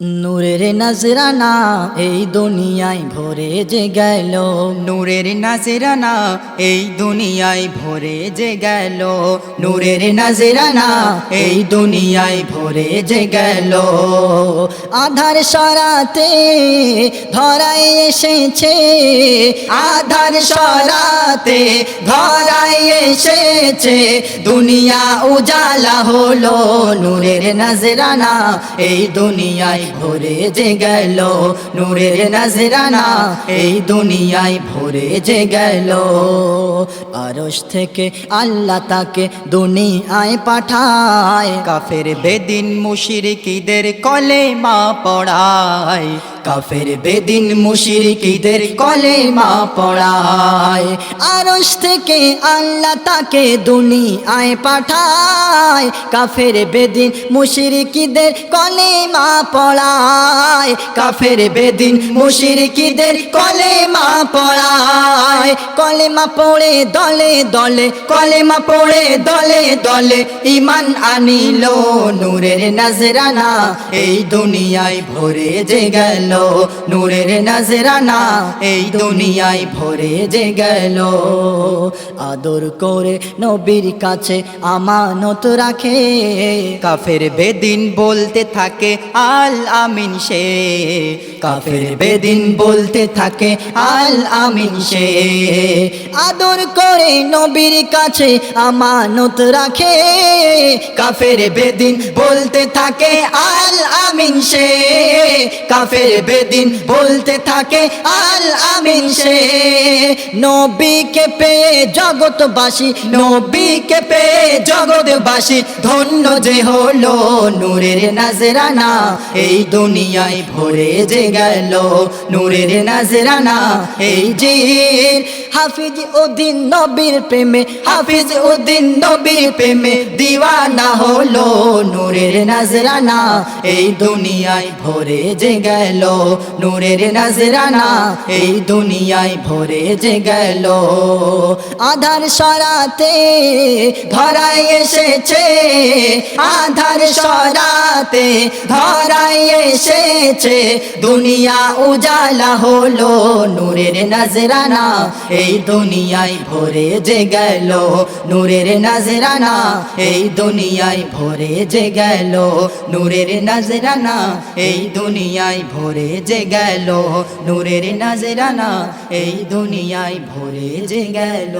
নূরের নজরানা এই দুনিয়ায় ভরে যে গেল, নূরের নাজরানা এই দুনিয়ায় ভরে যে গেল, নূরের নজরানা এই দুনিয়ায় ভরে যে গেল। আধার সরাতে ধরায় এসেছে, আধার সরাতে ধরায় এসেছে, দুনিয়া উজালা হলো। নূরের নজরানা এই দুনিয়ায় ভরে যে গেল, নূরের নজরানা এই দুনিয়ায় ভরে যে গেল। আরশ থেকে আল্লাহ তাকে দুনিয়ায় পাঠায়, কাফের বেদিন মুশরিকীদের কলেমা পড়ায়, কাফের বেদিন মুশরিকীদের কলেমা পড়ায়। আরশ থেকে আল্লাহ তাকে দুনিয়ায় পাঠায়, কাফের বেদিন মুশরিকীদের কলেমা পড়ায়, কাফের বেদিন মুশরিকীদের কলেমা পড়ায়। কলেমা পড়ে দলে দলে, কলেমা পড়ে দলে দলে ঈমান আনিল। নূরের নজরানা এই দুনিয়ায় ভরে যে গেল, নূরের নজরানা এই দুনিয়ায় ভরে যে গেল। আদর করে নবীর কাছে আমানত রাখে, কাফের বেদিন বলতে থাকে আল আমিন সে, কাফের বেদিন বলতে থাকে আল আমিন সে। আদর করে নবীর কাছে আমানত রাখে, কাফের বেদিন বলতে থাকে আল আমিন সে, কাফের বেদিন বলতে থাকে আল আমিন সে। নবীকে পেয়ে জগৎবাসী, নবীকে পেয়ে জগৎবাসী ধন্য যে হলো। নূরের নজরানা এই দুনিয়ায় ভরে যে গেল, নূরের নজরানা এই যে। হাফিজ উদ্দিন নবীর প্রেমে, হাফিজ উদ্দিন নবীর প্রেমে দিওয়ানা হলো। নূরের নজরানা এই দুনিয়ায় ভরে যে গেল, নূরের নজরানা এই দুনিয়ায় ভরে যে গেল। আধার সরাতে ধরায় এসেছে, আধার সরাতে ধরায় এসেছে, দুনিয়া উজালা হলো। নূরের নজরানা এই দুনিয়ায় ভরে যে গেল, নূরের নজরানা এই দুনিয়ায় ভরে যে গেল, নূরের নজরানা এই দুনিয়ায় ভরে যে গেল, নূরের নজরানা এই দুনিয়ায় ভরে যে গেল।